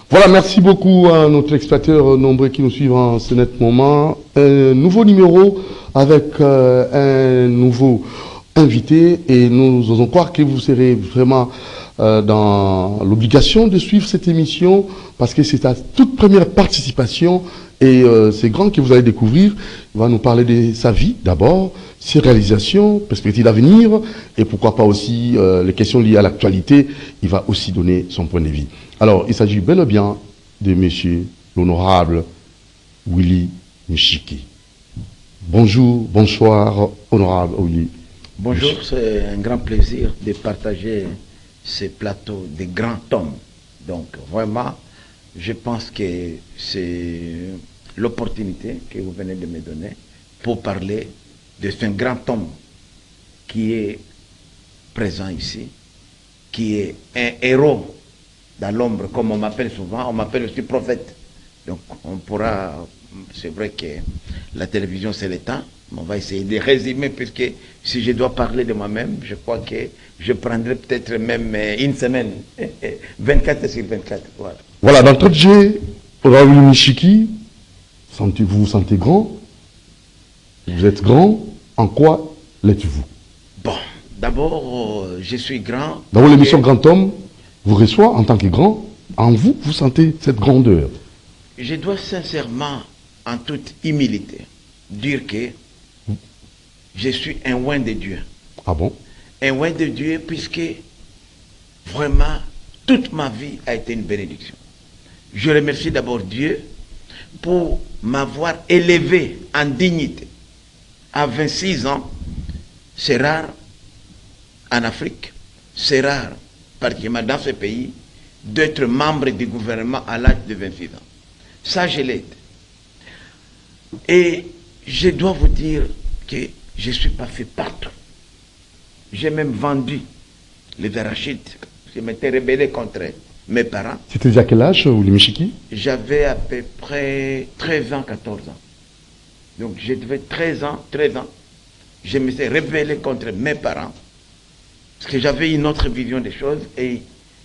Voilà, merci beaucoup à nos téléspectateurs nombreux qui nous suivent en ce net moment. Un nouveau numéro avec un nouveau invité et nous osons croire que vous serez vraiment dans l'obligation de suivre cette émission parce que c'est sa toute première participation et c'est grand que vous allez découvrir. Il va nous parler de sa vie d'abord, ses réalisations, perspectives d'avenir et pourquoi pas aussi les questions liées à l'actualité. Il va aussi donner son point de vue. Alors, il s'agit bel et bien de monsieur l'honorable Willy Michiki. Bonjour, bonsoir, honorable Willy. Bonjour, c'est un grand plaisir de partager ces plateaux des grands hommes. Donc, vraiment, je pense que c'est l'opportunité que vous venez de me donner pour parler de ce grand homme qui est présent ici, qui est un héros dans l'ombre, comme on m'appelle souvent, on m'appelle aussi prophète. Donc on pourra, c'est vrai que la télévision c'est le temps, mais on va essayer de résumer, puisque si je dois parler de moi-même, je crois que je prendrai peut-être même une semaine, 24 sur 24. Voilà. Voilà, d'entrée de jeu, honorable Michiki, vous vous sentez grand? Vous êtes grand? En quoi l'êtes-vous? Bon, d'abord, je suis grand. D'abord, l'émission Grand Homme vous reçoit en tant que grand. En vous, vous sentez cette grandeur? Je dois sincèrement, en toute humilité, dire que je suis un oint de Dieu. Ah bon? Un oint de Dieu, puisque vraiment, toute ma vie a été une bénédiction. Je remercie d'abord Dieu pour m'avoir élevé en dignité. À 26 ans, c'est rare en Afrique, c'est rare, particulièrement dans ce pays, d'être membre du gouvernement à l'âge de 26 ans. Ça, je l'ai été. Et je dois vous dire que je ne suis pas fait partout. J'ai même vendu les arachides. Je m'étais rebellé contre mes parents. C'était déjà quel âge, Willy Michiki? J'avais à peu près 13 ans, 14 ans. Donc, je devais 13 ans. Je me suis rebellé contre mes parents. Parce que j'avais une autre vision des choses et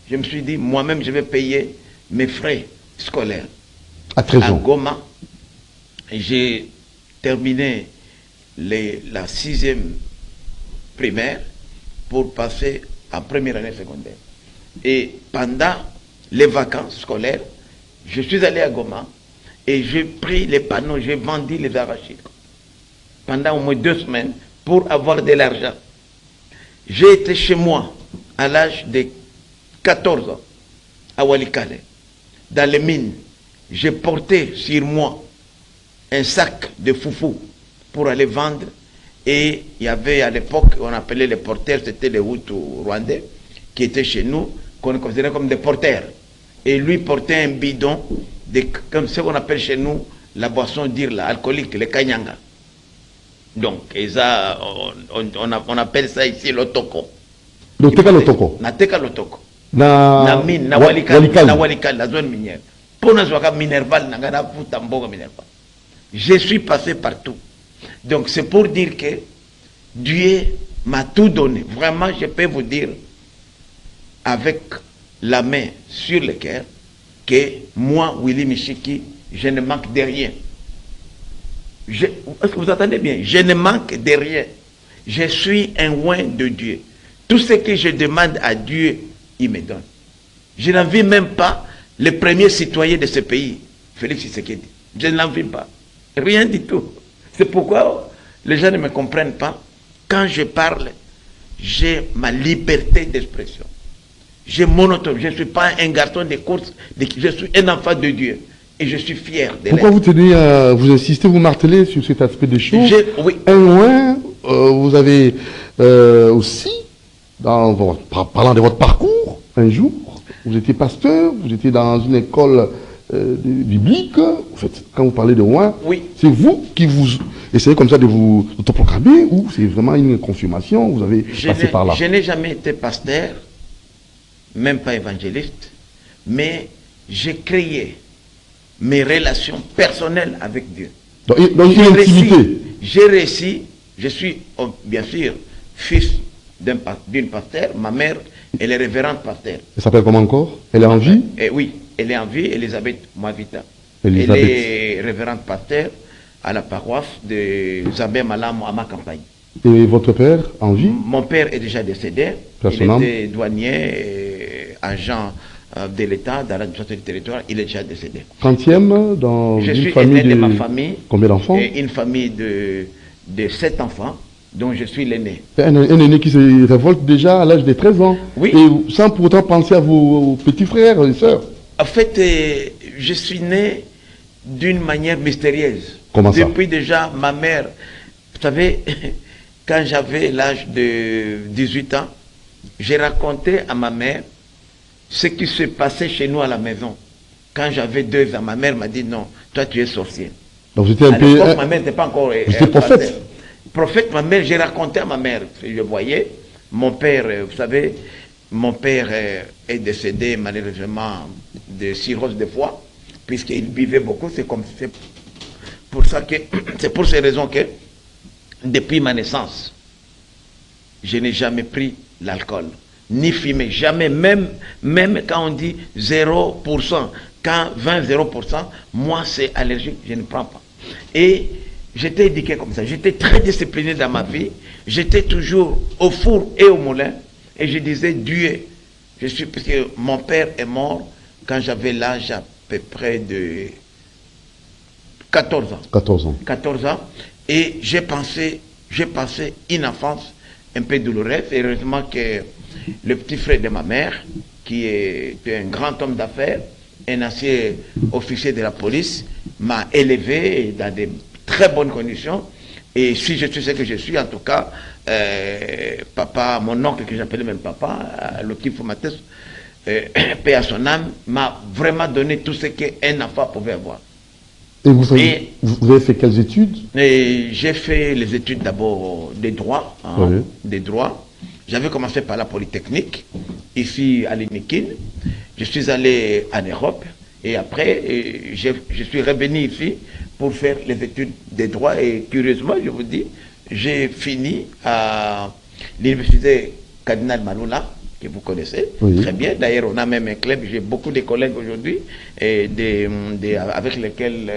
je me suis dit, moi-même, je vais payer mes frais scolaires. À 13 ans. À Goma, j'ai terminé la 6e primaire pour passer en première année secondaire. Et pendant les vacances scolaires, je suis allé à Goma et j'ai pris les panneaux, j'ai vendu les arachides. Pendant au moins 2 semaines pour avoir de l'argent. J'ai été chez moi à l'âge de 14 ans, à Walikale, dans les mines. J'ai porté sur moi un sac de foufou pour aller vendre. Et il y avait à l'époque, on appelait les porteurs, c'était les Hutus rwandais, qui étaient chez nous, qu'on considérait comme des porteurs. Et lui portait un bidon, comme ce qu'on appelle chez nous la boisson d'Irla, alcoolique, le kanyanga. Donc, et ça, on appelle ça ici l'otoko. L'otoko. Nateka l'otoko. Na mine, na walikal, la zone minière. Pour nous, minerval, minerval. Je suis passé partout. Donc, c'est pour dire que Dieu m'a tout donné. Vraiment, je peux vous dire, avec la main sur le cœur, que moi, Willy Michiki, je ne manque de rien. Est-ce que vous entendez bien? Je ne manque de rien. Je suis un oint de Dieu. Tout ce que je demande à Dieu, il me donne. Je n'envie même pas le premier citoyen de ce pays, Félix Tshisekedi. Je ne l'envie pas. Rien du tout. C'est pourquoi les gens ne me comprennent pas. Quand je parle, j'ai ma liberté d'expression. J'ai mon autonomie. Je ne suis pas un garçon de course. Je suis un enfant de Dieu. Et je suis fier de l'être. Pourquoi vous tenez, vous insistez, vous martelez sur cet aspect des choses? Oui. Un loin, vous avez aussi, parlant de votre parcours, un jour, vous étiez pasteur, vous étiez dans une école biblique. En fait, quand vous parlez de loin, oui. C'est vous qui vous essayez comme ça de vous autoproclamer ou c'est vraiment une confirmation? Vous avez passé par là? Je n'ai jamais été pasteur, même pas évangéliste, mais j'ai créé mes relations personnelles avec Dieu. Donc une intimité. J'ai réussi, je suis bien sûr fils d'une pasteur, ma mère elle est révérende pasteur. Elle s'appelle comment encore? Elle est en vie? Oui, elle est en vie, Elisabeth Mwavita. Elisabeth. Elle est révérende pasteur à la paroisse de Zambé Malam à ma campagne. Et votre père, en vie? Mon père est déjà décédé. Il était douanier, agent de l'État dans l'administration du territoire. Il est déjà décédé. 30e dans Je une suis famille aîné de ma famille. Combien d'enfants? Une famille de 7 enfants, dont je suis l'aîné. Un aîné qui se révolte déjà à l'âge de 13 ans. Oui. Et sans pour autant penser à vos petits frères et sœurs. En fait, je suis né d'une manière mystérieuse. Comment ça? Depuis déjà ma mère, vous savez, quand j'avais l'âge de 18 ans, j'ai raconté à ma mère ce qui se passait chez nous à la maison. Quand j'avais 2 ans, ma mère m'a dit non, toi tu es sorcier. Donc j'étais un à peu. l'époque, ma mère n'était pas encore. J'étais prophète. Prophète, ma mère, j'ai raconté à ma mère. Je voyais, mon père, vous savez, mon père est décédé malheureusement de cirrhose de foie, puisqu'il buvait beaucoup. C'est pour ça que, c'est pour ces raisons que, depuis ma naissance, je n'ai jamais pris l'alcool, ni fumé, jamais, même quand on dit 0%, quand 0%, moi c'est allergique, je ne prends pas. Et j'étais éduqué comme ça, j'étais très discipliné dans ma vie, j'étais toujours au four et au moulin, et je disais Dieu, parce que mon père est mort quand j'avais l'âge à peu près de 14 ans. 14 ans. 14 ans, et j'ai passé une enfance un peu douloureuse, et heureusement que le petit frère de ma mère, qui est un grand homme d'affaires, un ancien officier de la police, m'a élevé dans de très bonnes conditions. Et si je suis ce que je suis, en tout cas, papa, mon oncle que j'appelais même papa, Loki Fumates, paix à son âme, m'a vraiment donné tout ce qu'un enfant pouvait avoir. Et vous avez fait quelles études? J'ai fait les études d'abord des droits, Oui. des droits. J'avais commencé par la Polytechnique, ici à l'Inikin. Je suis allé en Europe et après, je suis revenu ici pour faire les études des droits. Et curieusement, je vous dis, j'ai fini à l'université Cardinal Maloula, que vous connaissez très bien. D'ailleurs, on a même un club, j'ai beaucoup de collègues aujourd'hui avec lesquels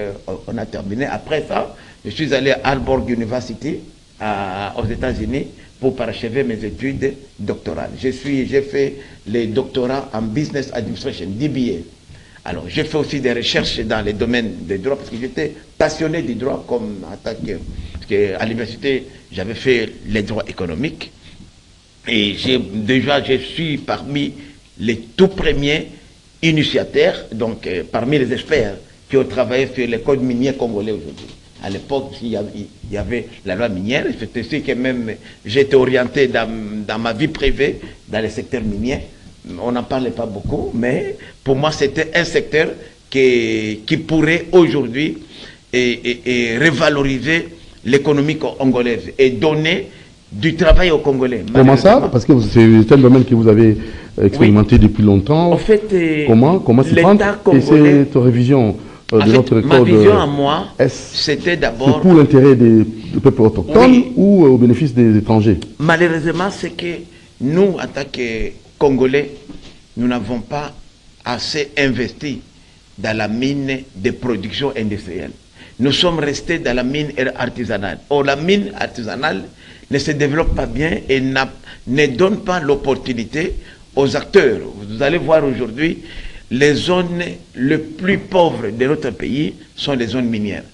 on a terminé. Après ça, je suis allé à Aalborg University aux États-Unis pour parachever mes études doctorales. J'ai fait les doctorats en Business Administration, DBA. Alors, j'ai fait aussi des recherches dans les domaines des droits, parce que j'étais passionné du droit, comme en tant que... Parce qu'à l'université, j'avais fait les droits économiques. Et je suis parmi les tout premiers initiateurs, donc parmi les experts qui ont travaillé sur les codes miniers congolais aujourd'hui. À l'époque, il y avait la loi minière, et c'est ainsi que même j'étais orienté dans ma vie privée, dans le secteur minier. On n'en parlait pas beaucoup, mais pour moi, c'était un secteur qui pourrait aujourd'hui revaloriser l'économie congolaise et donner du travail aux Congolais. Comment ça? Parce que c'est un domaine que vous avez expérimenté depuis longtemps. En fait, comment s'y prendre? Et cette révision de notre code, ma vision à moi, c'était d'abord... C'est pour l'intérêt des peuples autochtones ou au bénéfice des étrangers? Malheureusement, c'est que nous, en tant que Congolais, nous n'avons pas assez investi dans la mine de production industrielle. Nous sommes restés dans la mine artisanale. Or, la mine artisanale ne se développe pas bien et ne donne pas l'opportunité aux acteurs. Vous allez voir aujourd'hui, les zones les plus pauvres de notre pays sont les zones minières.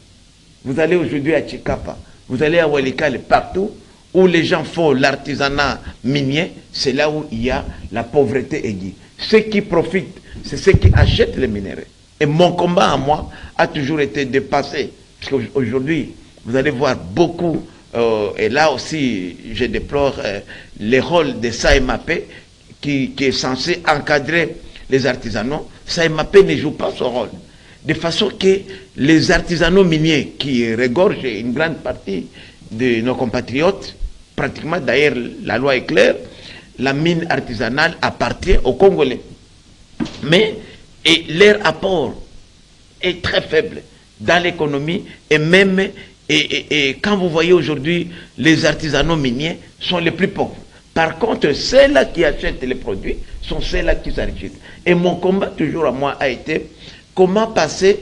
Vous allez aujourd'hui à Chikapa, vous allez à Walikale, partout où les gens font l'artisanat minier, c'est là où il y a la pauvreté aiguë. Ceux qui profitent, c'est ceux qui achètent les minerais. Et mon combat à moi a toujours été de passer. Parce qu'aujourd'hui, vous allez voir beaucoup, et là aussi, je déplore le rôle de SAEMAP qui est censé encadrer les artisanaux. SAEMAP ne joue pas son rôle. De façon que les artisanaux miniers qui regorgent une grande partie de nos compatriotes, pratiquement d'ailleurs la loi est claire, la mine artisanale appartient aux Congolais. Mais leur apport est très faible dans l'économie et même, et quand vous voyez aujourd'hui, les artisanaux miniers sont les plus pauvres. Par contre, ceux-là qui achètent les produits sont ceux-là qui s'enrichissent. Et mon combat toujours à moi a été comment passer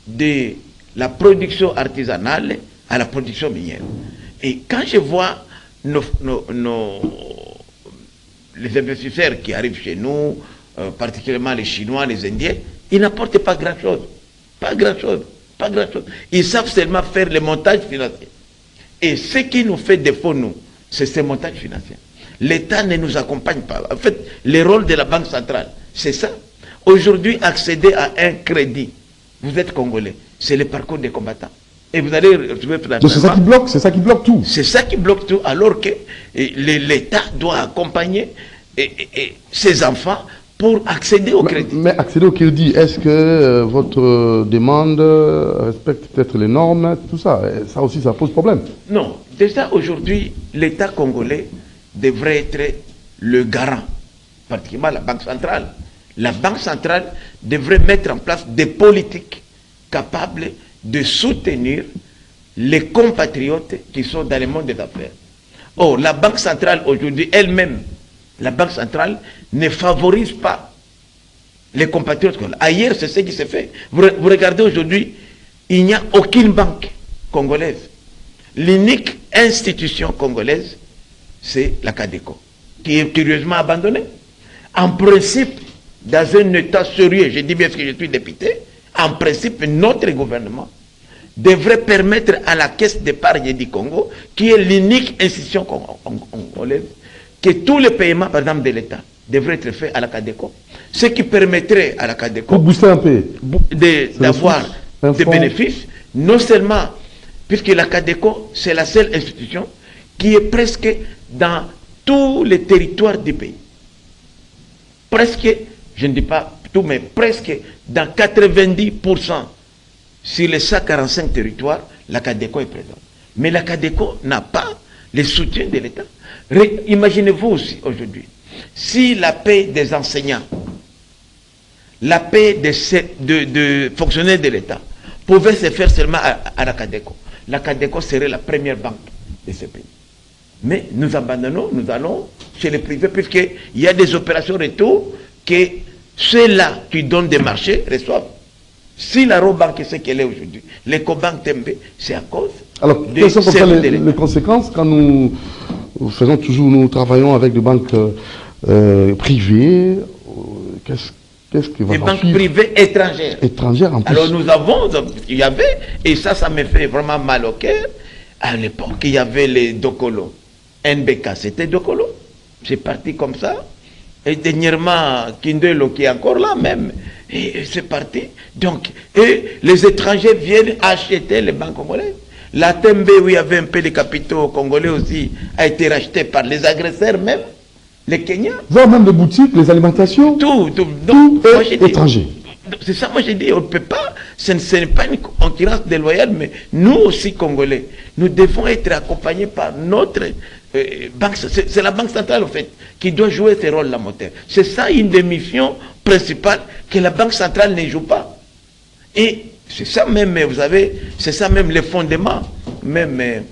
de la production artisanale à la production minière. Et quand je vois les investisseurs qui arrivent chez nous, particulièrement les Chinois, les Indiens, ils n'apportent pas grand-chose. Pas grand-chose. Pas grand-chose. Ils savent seulement faire les montages financiers. Et ce qui nous fait défaut, nous, c'est ces montages financiers. L'État ne nous accompagne pas. En fait, le rôle de la Banque centrale, c'est ça. Aujourd'hui, accéder à un crédit, vous êtes Congolais, c'est le parcours des combattants. Et vous allez retrouver finalement... C'est ça qui bloque tout. C'est ça qui bloque tout, alors que l'État doit accompagner ses enfants pour accéder au crédit. Mais accéder au crédit, est-ce que votre demande respecte peut-être les normes, tout ça? Ça aussi, ça pose problème. Non. Déjà, aujourd'hui, l'État congolais devrait être le garant, particulièrement la Banque centrale. La Banque centrale devrait mettre en place des politiques capables de soutenir les compatriotes qui sont dans le monde des affaires. Or, la Banque centrale aujourd'hui, elle-même, la Banque centrale ne favorise pas les compatriotes. Ailleurs, c'est ce qui se fait. Vous regardez aujourd'hui, il n'y a aucune banque congolaise. L'unique institution congolaise, c'est la CADECO, qui est curieusement abandonnée. En principe, dans un État sérieux, je dis bien parce que je suis député, en principe, notre gouvernement devrait permettre à la Caisse d'épargne du Congo, qui est l'unique institution congolaise, que tous les paiements, par exemple, de l'État, devraient être faits à la CADECO. Ce qui permettrait à la CADECO pour booster un peu d'avoir des bénéfices, non seulement, puisque la CADECO, c'est la seule institution qui est presque dans tous les territoires du pays. Presque, je ne dis pas tout, mais presque dans 90% sur les 145 territoires, la CADECO est présente. Mais la CADECO n'a pas le soutien de l'État. Imaginez-vous aussi aujourd'hui, si la paie des enseignants, la paie de fonctionnaires de l'État pouvait se faire seulement à la CADECO serait la première banque de ce pays. Mais nous abandonnons, nous allons chez les privés, puisqu'il y a des opérations retour que ceux-là qui donnent des marchés reçoivent. Si la Robank est ce qu'elle est aujourd'hui, l'Ecobank Tembe, c'est à cause. Alors, quelles sont comme ça les conséquences quand nous faisons toujours, nous travaillons avec des banques privées? Qu'est-ce qui va des banques privées étrangères. Étrangères en plus. Alors nous avons, il y avait, et ça me fait vraiment mal au cœur, à l'époque, il y avait les Dokolo. NBK, c'était Dokolo. C'est parti comme ça. Et dernièrement, Kindelo qui est encore là même. Et c'est parti. Donc, et les étrangers viennent acheter les banques congolaises. La Tembe, où il y avait un peu de capitaux congolais aussi, a été racheté par les agresseurs même, les Kenyans. Vous avez même des boutiques, les alimentations. Tout est étranger. C'est ça, moi j'ai dit, on ne peut pas, ce n'est pas une concurrence déloyale, mais nous aussi, Congolais, nous devons être accompagnés par notre banque. C'est la Banque centrale, en fait, qui doit jouer ce rôle-là, moteur. C'est ça une des missions principales que la Banque centrale ne joue pas. Et c'est ça même, vous savez, c'est ça même le fondement, même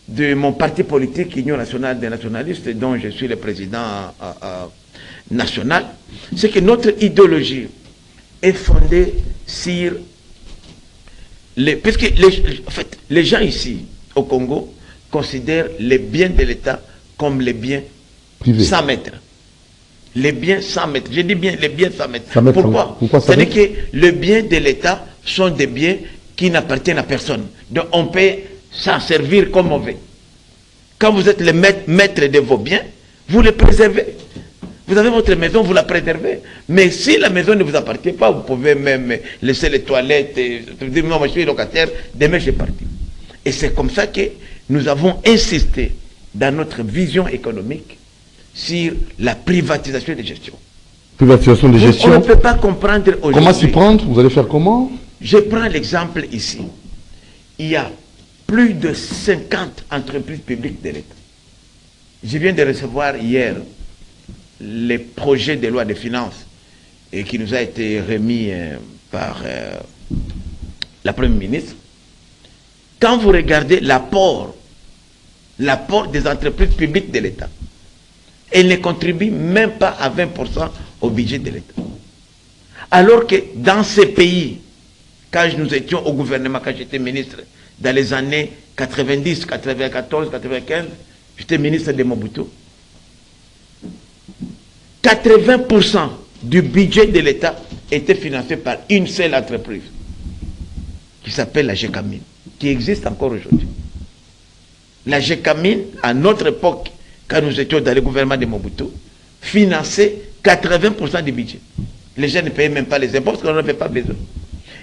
de mon parti politique, Union nationale des nationalistes, dont je suis le président national, c'est que notre idéologie est fondée sur puisque en fait, les gens ici au Congo considèrent les biens de l'État comme les biens privés. 100 mètres. Les biens 100 mètres. Je dis bien les biens 100 mètres. Pourquoi? C'est-à-dire que les biens de l'État sont des biens qui n'appartiennent à personne. Donc on peut s'en servir comme on veut. Quand vous êtes le maître de vos biens, vous les préservez. Vous avez votre maison, vous la préservez. Mais si la maison ne vous appartient pas, vous pouvez même laisser les toilettes, dire non, moi je suis locataire, demain je suis parti. Et c'est comme ça que nous avons insisté dans notre vision économique sur la privatisation des gestions. Privatisation des gestions. On ne peut pas comprendre aujourd'hui. Comment s'y prendre? Vous allez faire comment? Je prends l'exemple ici. Il y a plus de 50 entreprises publiques de l'État. Je viens de recevoir hier les projets de loi de finances et qui nous a été remis par la Première ministre. Quand vous regardez l'apport des entreprises publiques de l'État, Elle ne contribue même pas à 20% au budget de l'État. Alors que dans ces pays, quand nous étions au gouvernement, quand j'étais ministre, dans les années 90, 94, 95, j'étais ministre de Mobutu, 80% du budget de l'État était financé par une seule entreprise, qui s'appelle la GECAMIN, qui existe encore aujourd'hui. La GECAMIN, à notre époque, quand nous étions dans le gouvernement de Mobutu, finançait 80% du budget. Les gens ne payaient même pas les impôts parce qu'on n'en avait pas besoin.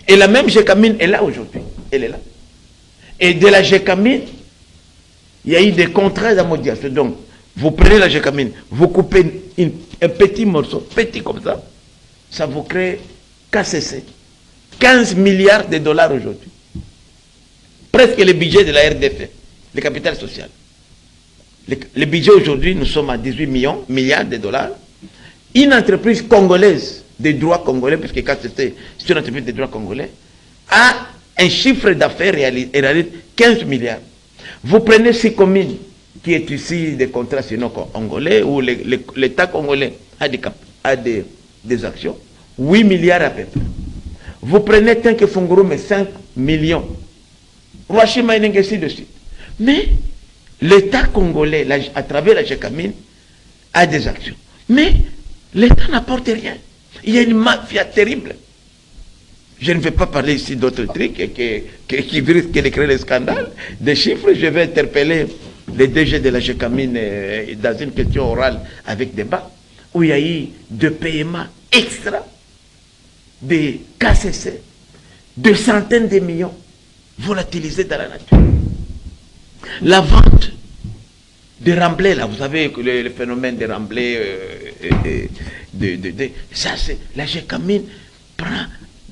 Et la même GECAMIN est là aujourd'hui. Elle est là. Et de la GECAMIN, il y a eu des contrats d'amodiation. Donc, vous prenez la GECAMIN, vous coupez un petit morceau, petit comme ça vous crée KCC. 15 milliards de dollars aujourd'hui. Presque le budget de la RDF, le capital social. Le budget aujourd'hui, nous sommes à 18 milliards de dollars. Une entreprise congolaise, des droits congolais, parce que KCC, c'est une entreprise des droits congolais, a un chiffre d'affaires réalisé 15 milliards. Vous prenez Sicomine, qui est ici des contrats sinon congolais, où l'État congolais a des actions, 8 milliards à peu près. Vous prenez Tenke Fungurume, 5 millions. Washima ainsi de suite. Mais l'État congolais, à travers la GECAMIN, a des actions. Mais l'État n'apporte rien. Il y a une mafia terrible. Je ne vais pas parler ici d'autres trucs qui risquent de créer des scandales. Des chiffres, je vais interpeller les DG de la GECAMIN dans une question orale avec débat, où il y a eu des paiements extra, des KCC, de centaines de millions volatilisés dans la nature. La vente de remblais, là, vous savez que le phénomène des remblais, ça c'est, la GECAMIN prend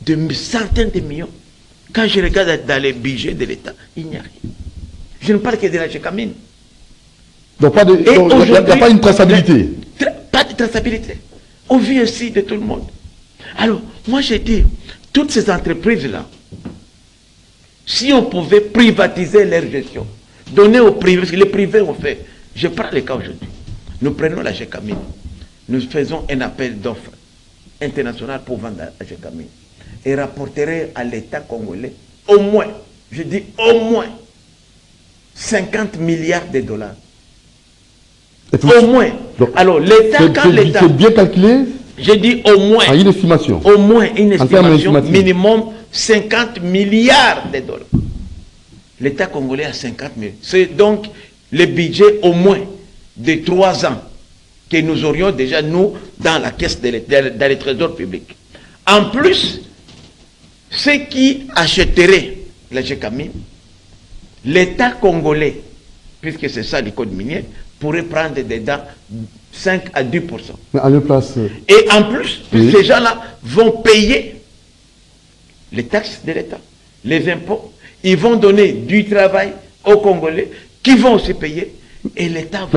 de centaines de millions. Quand je regarde dans les budgets de l'État, il n'y a rien. Je ne parle que de la GECAMIN. Donc il n'y a pas une traçabilité. Pas de traçabilité. On vit ainsi de tout le monde. Alors, moi j'ai dit, toutes ces entreprises-là, si on pouvait privatiser leur gestion, donner aux privés, parce que les privés ont fait, je prends le cas aujourd'hui, nous prenons la GECAMIN, nous faisons un appel d'offres international pour vendre la GECAMIN et rapporterait à l'État congolais au moins, je dis au moins, 50 milliards de dollars. Au moins. Donc, alors l'État, quand l'État... C'est bien calculé. J'ai dit au moins. Une estimation. Au moins une estimation minimum 50 milliards de dollars. L'État congolais a 50 milliards. C'est donc le budget au moins de 3 ans que nous aurions déjà, nous, dans la caisse dans le trésor public. En plus, ceux qui achèteraient la GECAMIN, l'État congolais, puisque c'est ça le code minier, pourrait prendre dedans 5 à 10%. Mais à leur place. Et en plus, ces gens-là vont payer les taxes de l'État, les impôts. Ils vont donner du travail aux Congolais qui vont aussi payer. Et l'État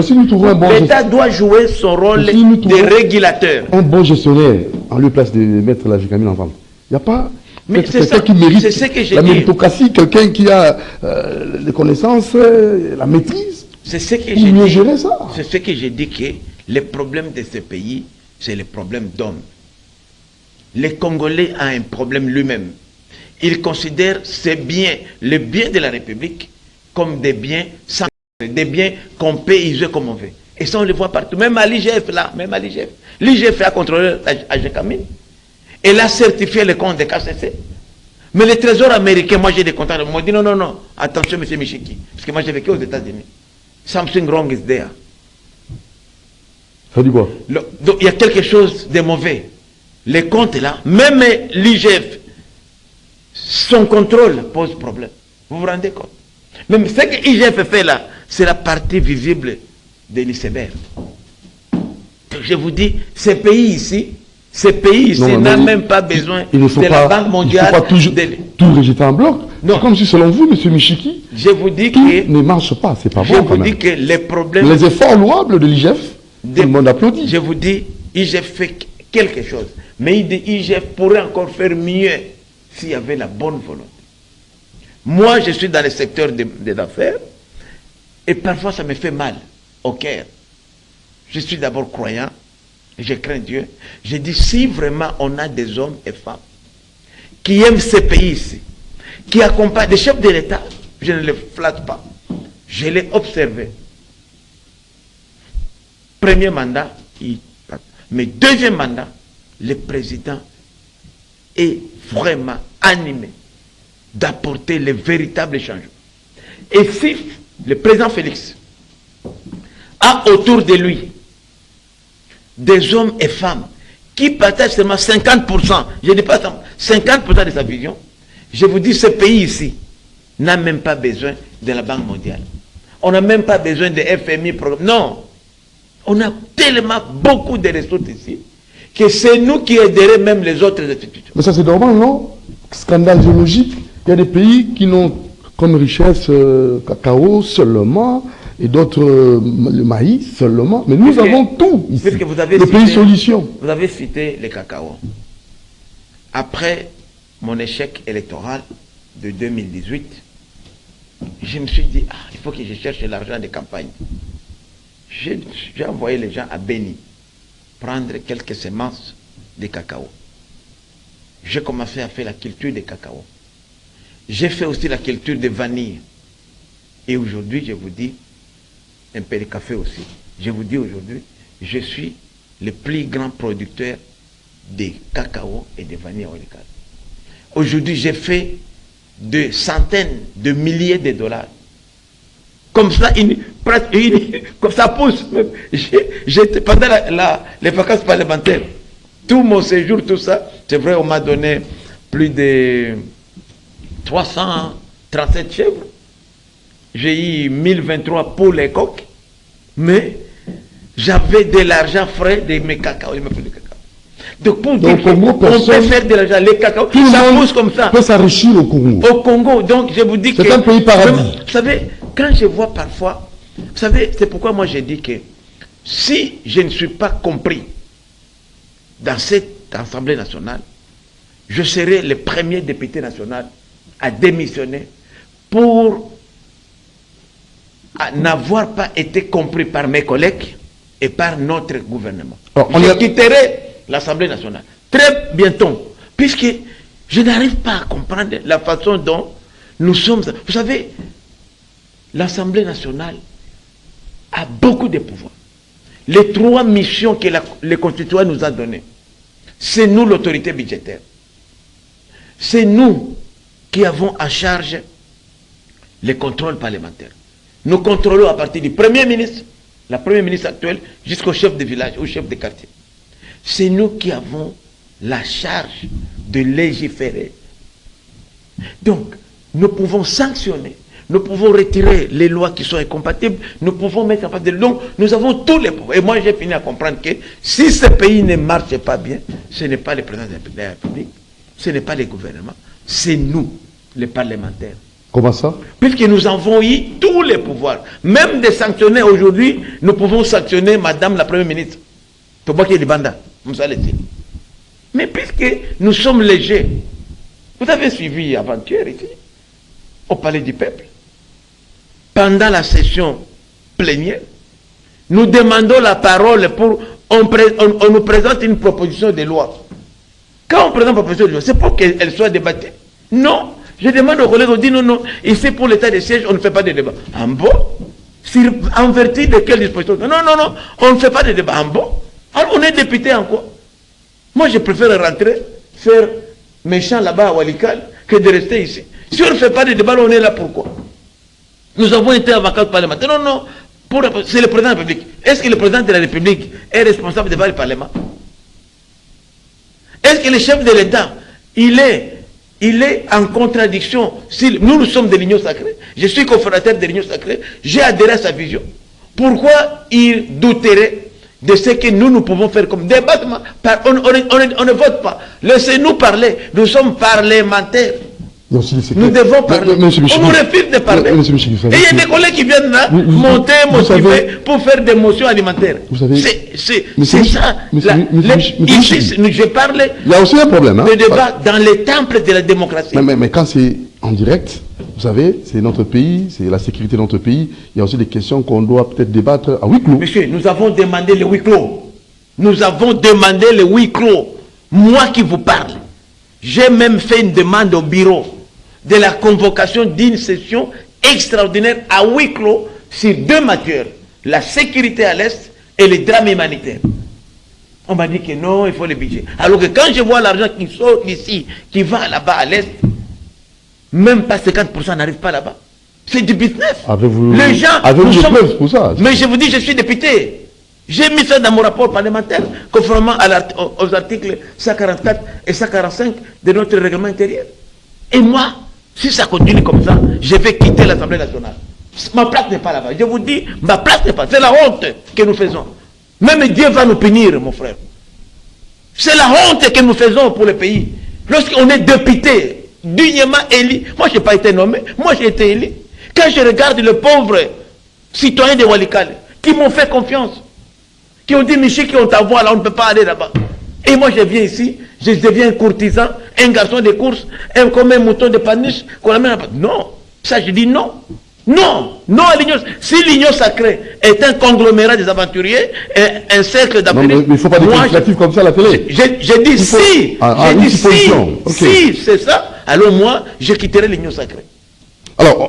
doit jouer son rôle de régulateur. Un bon gestionnaire, en leur place de mettre la GECAMIN en vente. Il n'y a pas... Mais c'est ça qui mérite la méritocratie, quelqu'un qui a les connaissanses, la maîtrise. C'est ce que j'ai dit. C'est ce que j'ai dit, que le problème de ce pays, c'est le problème d'hommes. Le Congolais a un problème lui-même. Il considère ses biens, les biens de la République, comme des biens sans, des biens qu'on peut user comme on veut. Et ça, on le voit partout. Même à l'IGF, là, même à l'IGF. L'IGF a contrôlé la GECAMIN. Elle a certifié les comptes de KCC. Mais le trésor américain, moi j'ai des contacts, ils m'ont dit non, attention, monsieur Michiki. Parce que moi j'ai vécu aux États-Unis. Something wrong is there. Ça dit quoi? Donc il y a quelque chose de mauvais. Les comptes là, même l'IGF, son contrôle pose problème. Vous vous rendez compte? Même ce que l'IGF fait là, c'est la partie visible de l'iceberg. Je vous dis, ces pays ici n'ont même pas besoin de la Banque mondiale. Il ne faut pas tout rejeter en bloc. C'est comme si, selon vous, M. Michiki, je vous dis tout que ne marche pas. C'est pas bon. Je vous dis que les problèmes... Les efforts louables de l'IGF, tout le monde applaudit. Je vous dis, l'IGF fait quelque chose. Mais l'IGF pourrait encore faire mieux s'il y avait la bonne volonté. Moi, je suis dans le secteur des affaires et parfois ça me fait mal au cœur. je suis d'abord croyant, je crains Dieu. J'ai dit, si vraiment on a des hommes et femmes qui aiment ce pays ici, qui accompagnent des chefs de l'État, je ne les flatte pas. Je l'ai observé. Premier mandat, mais deuxième mandat, le président est vraiment animé d'apporter les véritables changements. Et si le président Félix a autour de lui des hommes et femmes qui partagent seulement 50%, je ne dis pas 50% de sa vision, je vous dis, ce pays ici n'a même pas besoin de la Banque mondiale. On n'a même pas besoin de FMI. Non. On a tellement beaucoup de ressources ici que c'est nous qui aiderions même les autres institutions. Mais ça c'est normal, non? Scandale géologique. Il y a des pays qui n'ont comme richesse cacao seulement et d'autres le maïs seulement. Mais nous avons tout ici. Vous avez le pays solution. Vous avez cité le cacao. Après mon échec électoral de 2018, je me suis dit, il faut que je cherche l'argent des campagnes. J'ai envoyé les gens à Béni prendre quelques semences de cacao. J'ai commencé à faire la culture de cacao. J'ai fait aussi la culture de vanille. Et aujourd'hui, je vous dis, un peu de café aussi. Je vous dis aujourd'hui, je suis le plus grand producteur de cacao et de vanille à Walikale. Aujourd'hui, j'ai fait de centaines de milliers de dollars. Comme ça, comme ça pousse. Pendant les vacances parlementaires, tout mon séjour, tout ça, c'est vrai, on m'a donné plus de 337 chèvres. J'ai eu 1023 poules les coques, mais j'avais de l'argent frais de mes cacao, de mes produits de cacao. Donc pour dire qu'on peut faire de l'argent, les cacao, ça pousse comme ça. Peut s'enrichir au Congo. Au Congo, donc je vous dis que... C'est un pays paradis. Vous savez, quand je vois parfois, vous savez, c'est pourquoi moi j'ai dit que si je ne suis pas compris dans cette Assemblée nationale, je serai le premier député national à démissionner pour n'avoir pas été compris par mes collègues et par notre gouvernement. Je quitterai l'Assemblée nationale très bientôt, puisque je n'arrive pas à comprendre la façon dont nous sommes... Vous savez, l'Assemblée nationale a beaucoup de pouvoirs. Les 3 missions que le Constituant nous a données, c'est nous l'autorité budgétaire. C'est nous qui avons en charge les contrôles parlementaires. Nous contrôlons à partir du Premier ministre, la Première ministre actuelle, jusqu'au chef de village, au chef de quartier. C'est nous qui avons la charge de légiférer. Donc, nous pouvons sanctionner, nous pouvons retirer les lois qui sont incompatibles, nous pouvons mettre en place des lois. Nous avons tous les pouvoirs. Et moi, j'ai fini à comprendre que si ce pays ne marche pas bien, ce n'est pas le président de la République, ce n'est pas le gouvernement, c'est nous, les parlementaires. Comment ça? Puisque nous avons eu tous les pouvoirs. Même de sanctionner aujourd'hui, nous pouvons sanctionner Madame la Première ministre. Mais puisque nous sommes légers, vous avez suivi avant-hier ici, au Palais du Peuple, pendant la session plénière, nous demandons la parole pour... On nous présente une proposition de loi. Quand on présente une proposition de loi, c'est pour qu'elle soit débattue. Non. Je demande aux collègues, on dit non, non, ici pour l'état de siège, on ne fait pas de débat. En bon? En vertu de quelle disposition? Non, non, non, on ne fait pas de débat. En bon? Alors on est député en quoi? Moi je préfère rentrer, faire méchant là-bas à Walikale, que de rester ici. Si on ne fait pas de débat, on est là pourquoi? Nous avons été en vacances parlementaires. Non, non, c'est le président de la République. Est-ce que le président de la République est responsable devant le Parlement? Est-ce que le chef de l'État, il est en contradiction? Si nous sommes de l'Union sacrée, je suis cofondateur de l'Union sacrée, j'ai adhéré à sa vision. Pourquoi il douterait de ce que nous pouvons faire comme débattement? On ne vote pas. Laissez-nous parler. Nous sommes parlementaires. Nous devons parler. On nous refuse de parler. Et il y a des collègues qui viennent là monter, motiver pour faire des motions alimentaires. C'est ça. Ici, je parle. Il y a aussi un problème. Le débat dans les temples de la démocratie. Mais quand c'est en direct, vous savez, c'est notre pays, c'est la sécurité de notre pays. Il y a aussi des questions qu'on doit peut-être débattre à huis clos. Monsieur, nous avons demandé le huis clos. Nous avons demandé le huis clos. Moi qui vous parle, j'ai même fait une demande au bureau de la convocation d'une session extraordinaire à huis clos sur 2 matières, la sécurité à l'Est et les drames humanitaires. On m'a dit que non, il faut le budget. Alors que quand je vois l'argent qui sort d'ici, qui va là-bas à l'Est, même pas 50% n'arrive pas là-bas. C'est du business. Les gens... Avez-vous des preuves pour ça? Mais je vous dis, je suis député. J'ai mis ça dans mon rapport parlementaire, conformément aux articles 144 et 145 de notre règlement intérieur. Et moi, si ça continue comme ça, je vais quitter l'Assemblée nationale. Ma place n'est pas là-bas. Je vous dis, ma place n'est pas. C'est la honte que nous faisons. Même Dieu va nous punir, mon frère. C'est la honte que nous faisons pour le pays. Lorsqu'on est député, dignement élu. Moi, je n'ai pas été nommé. Moi, j'ai été élu. Quand je regarde les pauvres citoyens de Walikale qui m'ont fait confiance, qui ont dit, Michi, qui ont ta voix là, on ne peut pas aller là-bas. Et moi, je viens ici, je deviens un courtisan, un garçon de course, comme un mouton de paniche, qu'on amène là-bas. Non. Ça, je dis non. Non. Non à l'Union. Si l'Union sacrée est un conglomérat des aventuriers, un cercle d'Afrique. Mais il ne faut pas des qualificatifs comme ça à la télé. J'ai dit si. J'ai dit si. Si, c'est ça. Alors moi, je quitterai l'Union sacrée.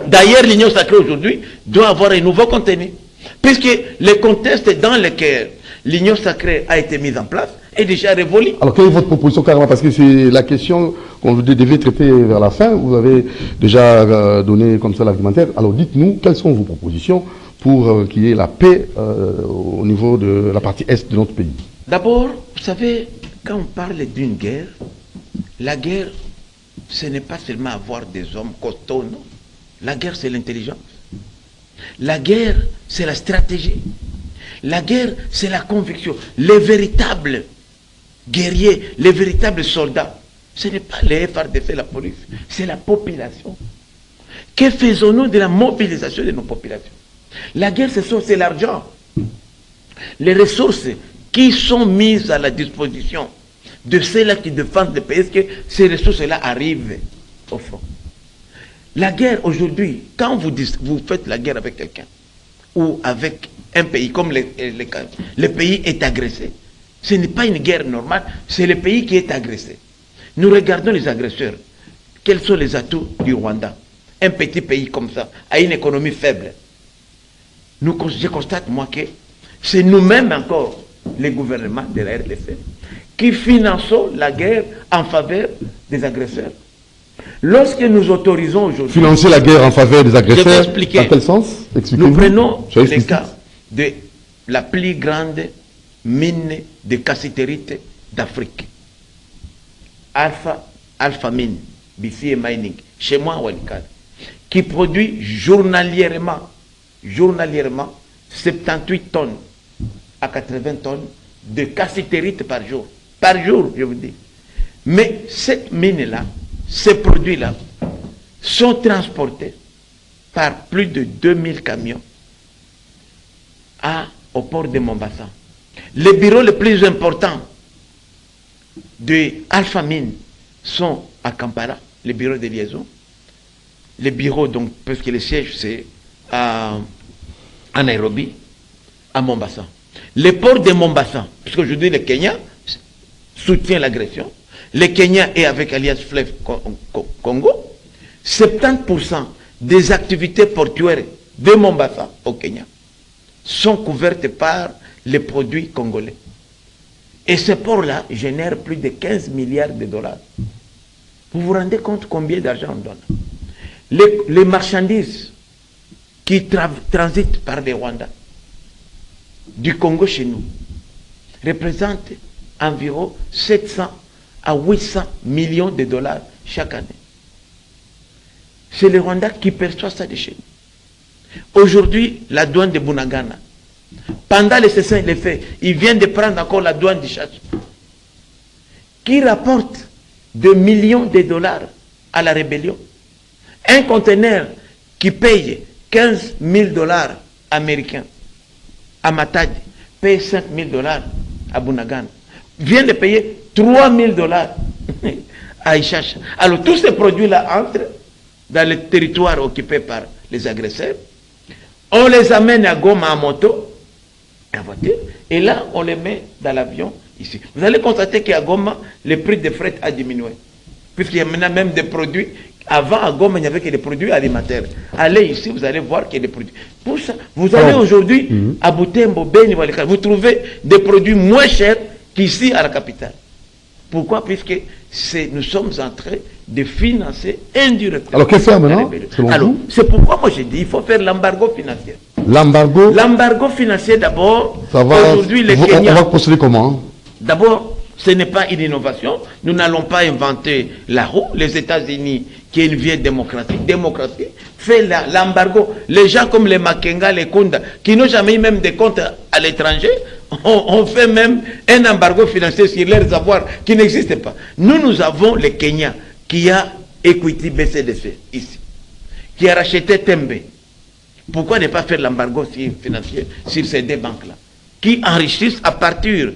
D'ailleurs, l'Union sacrée aujourd'hui doit avoir un nouveau contenu. Puisque le contexte dans lequel l'Union sacrée a été mise en place est déjà révolu. Alors, quelle est votre proposition carrément? Parce que c'est la question qu'on devait traiter vers la fin. Vous avez déjà donné comme ça l'argumentaire. Alors, dites-nous, quelles sont vos propositions pour qu'il y ait la paix au niveau de la partie est de notre pays? D'abord, vous savez, quand on parle d'une guerre, la guerre, ce n'est pas seulement avoir des hommes costauds, non. La guerre, c'est l'intelligence. La guerre, c'est la stratégie. La guerre, c'est la conviction. Les véritables guerriers, les véritables soldats, ce n'est pas les FARDC, la police, c'est la population. Que faisons-nous de la mobilisation de nos populations? La guerre, c'est l'argent. Les ressources qui sont mises à la disposition de ceux-là qui défendent le pays, est-ce que ces ressources-là arrivent au front? La guerre aujourd'hui, quand vous faites la guerre avec quelqu'un, ou avec un pays, comme le pays est agressé, ce n'est pas une guerre normale, c'est le pays qui est agressé. Nous regardons les agresseurs. Quels sont les atouts du Rwanda? Un petit pays comme ça, à une économie faible. Je constate, moi, que c'est nous-mêmes encore, les gouvernements de la RDC, qui finançons la guerre en faveur des agresseurs. Lorsque nous autorisons aujourd'hui... Financer la guerre en faveur des agresseurs, je vais expliquer. Dans quel sens? Nous prenons le cas de la plus grande mine de cassiterite d'Afrique. Alpha Mine, BCA Mining, chez moi à Walikale, qui produit journalièrement 78 tonnes à 80 tonnes de cassiterite par jour. Par jour, je vous dis. Mais cette mine-là, ces produits-là, sont transportés par plus de 2000 camions au port de Mombasa. Les bureaux les plus importants de Alpha Mine sont à Kampala, les bureaux de liaison. Les bureaux, donc, parce que le siège, c'est à Nairobi, à Mombasa. Les ports de Mombasa, parce qu'aujourd'hui, le Kenya soutient l'agression. Le Kenya est avec Alliance Fleuve Congo. 70% des activités portuaires de Mombasa au Kenya sont couvertes par les produits congolais. Et ce port-là génère plus de 15 milliards de dollars. Vous vous rendez compte combien d'argent on donne? Les marchandises qui transitent par les Rwandais, du Congo chez nous, représentent environ 700 à 800 millions de dollars chaque année. C'est le Rwanda qui perçoit ça de chez nous. Aujourd'hui, la douane de Bunagana, pendant les cessez les faits, ils viennent de prendre encore la douane du Tchad, qui rapporte de millions de dollars à la rébellion. Un conteneur qui paye 15 000 dollars américains à Matadi paye 5 000 dollars à Bunagana. Vient de payer 3 000 dollars à Ishacha. Alors tous ces produits-là entrent dans les territoires occupés par les agresseurs. On les amène à Goma en moto, en voiture, et là, on les met dans l'avion ici. Vous allez constater qu'à Goma, le prix de fret a diminué. Puisqu'il y a maintenant même des produits. Avant, à Goma, il n'y avait que des produits alimentaires. Allez ici, vous allez voir qu'il y a des produits. Pour ça, vous allez aujourd'hui à Butembo, Beni, Walikale, vous trouvez des produits moins chers qu'ici à la capitale. Pourquoi? Puisque nous sommes en train de financer indirectement. Alors, que faire maintenant? Alors, c'est pourquoi moi j'ai dit il faut faire l'embargo financier. L'embargo? L'embargo financier d'abord. Aujourd'hui, les Kenyans. On va procéder comment? D'abord, ce n'est pas une innovation. Nous n'allons pas inventer la roue. Les États-Unis, qui est une vieille démocratie, fait l'embargo. Les gens comme les Makenga, les Kunda, qui n'ont jamais eu même des comptes à l'étranger, on fait même un embargo financier sur leurs avoirs qui n'existent pas. Nous avons le Kenya qui a Equity BCDC ici, qui a racheté Tembe. Pourquoi ne pas faire l'embargo financier sur ces deux banques-là, qui enrichissent à partir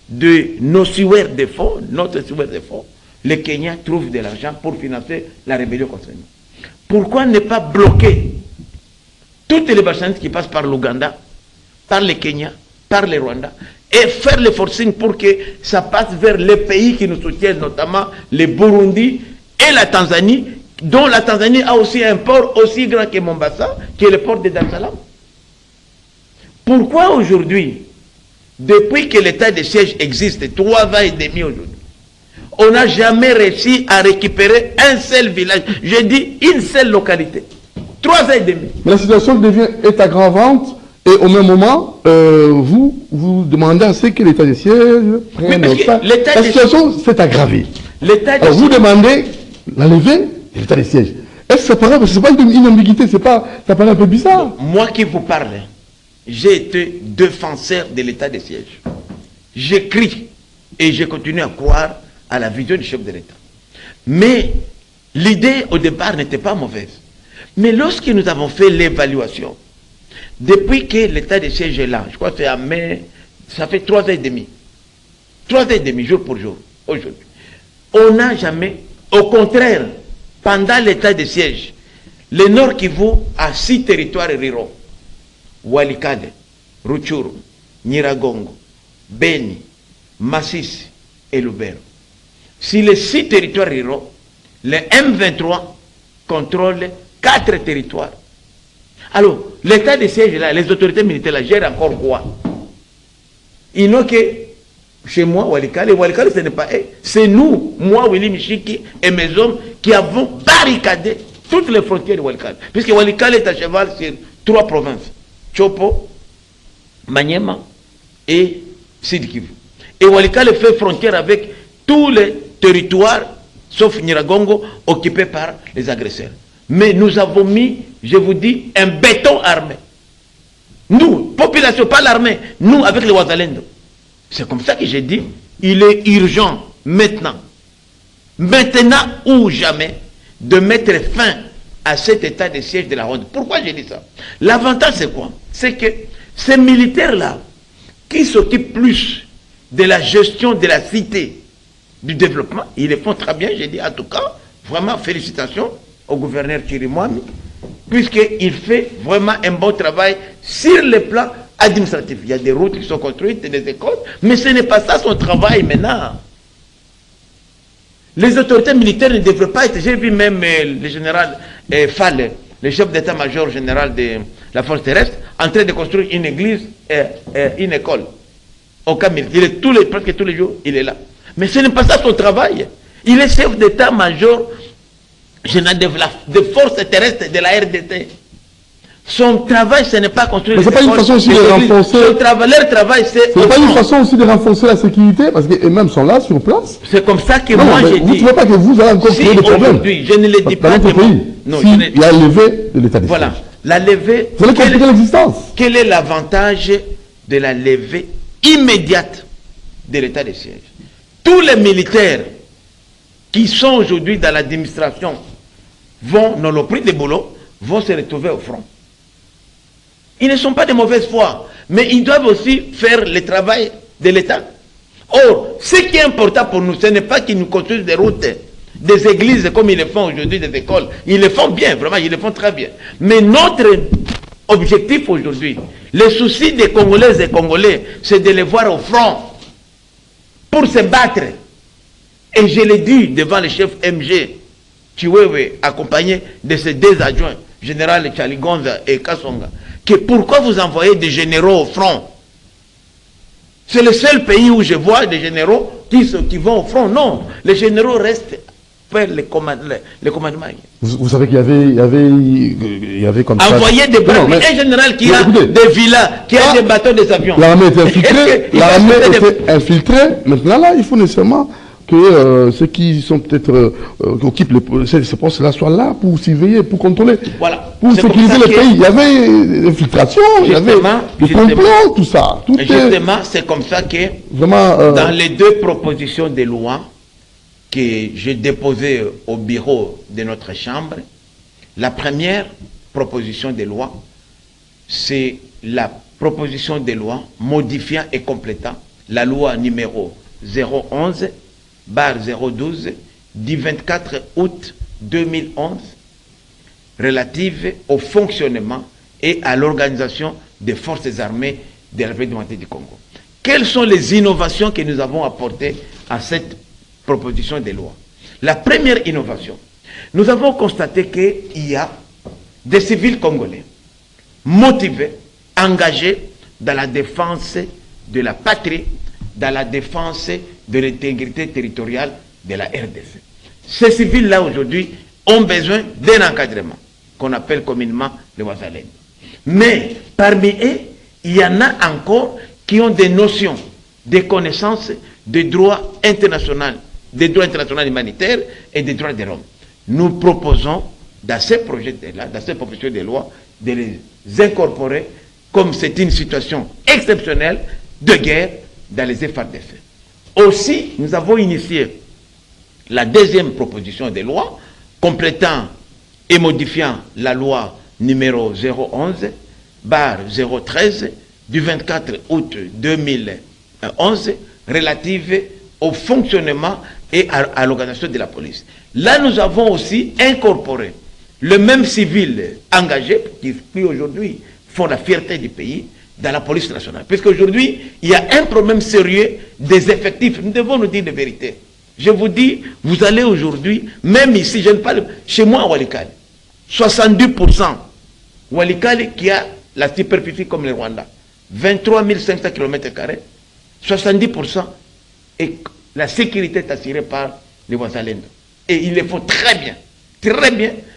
de nos sueurs de fonds, notre sueur de fonds, le Kenya trouve de l'argent pour financer la rébellion contre nous. Pourquoi ne pas bloquer toutes les marchandises qui passent par l'Ouganda, par le Kenya, par le Rwanda, et faire le forcing pour que ça passe vers les pays qui nous soutiennent, notamment le Burundi et la Tanzanie, dont la Tanzanie a aussi un port aussi grand que Mombasa, qui est le port de Dar es Salaam. Pourquoi aujourd'hui, depuis que l'état de siège existe, 3 ans et demi aujourd'hui, on n'a jamais réussi à récupérer un seul village, je dis une seule localité. 3 ans et demi. Mais la situation est aggravante et au même moment, vous demandez à ce que l'état de siège prenne fin. La situation s'est aggravée. Alors vous demandez la levée de l'état de siège. Est-ce que ça paraît, parce que ce n'est pas une ambiguïté, ça paraît un peu bizarre. Moi qui vous parle, j'ai été défenseur de l'état de siège. J'écris et je continue à croire à la vision du chef de l'État. Mais l'idée au départ n'était pas mauvaise. Mais lorsque nous avons fait l'évaluation, depuis que l'état de siège est là, je crois que c'est à mai, ça fait 3 ans et demi. 3 ans et demi, jour pour jour, aujourd'hui. On n'a jamais, au contraire, pendant l'état de siège, le Nord Kivu a 6 territoires ruraux. Walikale, Rutshuru, Nyiragongo, Beni, Masisi et Lubero. Si les 6 territoires ruraux, le M23 contrôle 4 territoires. Alors, l'état de siège là, les autorités militaires là, gèrent encore quoi? Ils n'ont que, chez moi, Walikale, Walikale ce n'est pas eux, c'est nous, moi, Willy Michiki et mes hommes, qui avons barricadé toutes les frontières de Walikale. Puisque Walikale est à cheval sur 3 provinces. Chopo, Maniema et Sud Kivu. Et Walikale fait frontière avec tous les territoires, sauf Nyiragongo, occupés par les agresseurs. Mais nous avons mis, je vous dis, un béton armé. Nous, population, pas l'armée, nous avec les Ouazalendo. C'est comme ça que j'ai dit, il est urgent maintenant ou jamais, de mettre fin à cet état de siège de la Ronde. Pourquoi j'ai dit ça? L'avantage c'est quoi? C'est que ces militaires-là, qui s'occupent plus de la gestion de la cité, du développement, ils le font très bien, j'ai dit en tout cas, vraiment félicitations au gouverneur Chirimwami, puisqu'il fait vraiment un bon travail sur le plan administratif. Il y a des routes qui sont construites, des écoles, mais ce n'est pas ça son travail maintenant. Les autorités militaires ne devraient pas être, j'ai vu même le général Fall, le chef d'état-major général de la force terrestre, en train de construire une église et une école. Au Camille. Il est presque tous les jours, il est là. Mais ce n'est pas ça son travail. Il est chef d'état-major général de forces terrestres de la RDT. Son travail, ce n'est pas construire. Mais ce n'est pas une façon aussi de renforcer. Leur travail, c'est. C'est pas une façon aussi de renforcer la sécurité, parce qu'eux-mêmes sont là sur place. C'est comme ça que moi j'ai dit. Vous ne trouvez pas que vous allez encore créer des problèmes? Aujourd'hui, je ne le dis pas. Dans notre pays, il y a levée de l'état de siège. Voilà. La levée. Vous allez compliquer l'existence. Quel est l'avantage de la levée immédiate de l'état de siège? Tous les militaires qui sont aujourd'hui dans l'administration vont, dans le prix de boulot, vont se retrouver au front. Ils ne sont pas de mauvaise foi, mais ils doivent aussi faire le travail de l'État. Or, ce qui est important pour nous, ce n'est pas qu'ils nous construisent des routes des églises comme ils le font aujourd'hui, des écoles. Ils le font bien, vraiment, ils le font très bien. Mais notre objectif aujourd'hui, le souci des Congolaises et Congolais, c'est de les voir au front pour se battre. Et je l'ai dit devant le chef MG Chiwewe, accompagné de ses deux adjoints, général Chaligonza et Kassonga, que pourquoi vous envoyez des généraux au front? C'est le seul pays où je vois des généraux qui vont au front. Non, les généraux restent faire les commandements. Vous savez qu'il y avait comme ça... Envoyer des bateaux, un général qui a des villas, qui a des bateaux, des avions. L'armée était infiltrée, était infiltrée. Maintenant là, il faut nécessairement que ceux qui sont peut-être qui occupent ces postes-là soient là pour surveiller, pour contrôler, voilà. Pour sécuriser le pays. Il y avait l'infiltration, il y avait le complot, tout ça. Justement, c'est comme ça que vraiment, dans les deux propositions de loi que j'ai déposées au bureau de notre chambre, la première proposition de loi, c'est la proposition de loi modifiant et complétant la loi numéro 011/012 du 24 août 2011 relative au fonctionnement et à l'organisation des forces armées de la République démocratique du Congo. Quelles sont les innovations que nous avons apportées à cette proposition de loi? La première innovation, nous avons constaté qu'il y a des civils congolais motivés, engagés dans la défense de la patrie, dans la défense de l'intégrité territoriale de la RDC. Ces civils-là, aujourd'hui, ont besoin d'un encadrement, qu'on appelle communément le Wazalendo. Mais parmi eux, il y en a encore qui ont des notions, des connaissances des droits internationaux, des droits internationaux humanitaires et des droits de l'homme. Nous proposons, dans ces projets-là, dans ces propositions de loi, de les incorporer comme c'est une situation exceptionnelle de guerre dans les FARDC. Aussi, nous avons initié la deuxième proposition de loi complétant et modifiant la loi numéro 011/013 du 24 août 2011 relative au fonctionnement et à l'organisation de la police. Là, nous avons aussi incorporé le même civil engagé qui aujourd'hui font la fierté du pays dans la police nationale. Puisqu'aujourd'hui, il y a un problème sérieux des effectifs. Nous devons nous dire la vérité. Je vous dis, vous allez aujourd'hui, même ici, je ne parle chez moi à Walikale, 70% Walikale qui a la superficie comme le Rwanda, 23 500 km², 70% et la sécurité est assurée par les Wazalendo. Et ils le font très bien,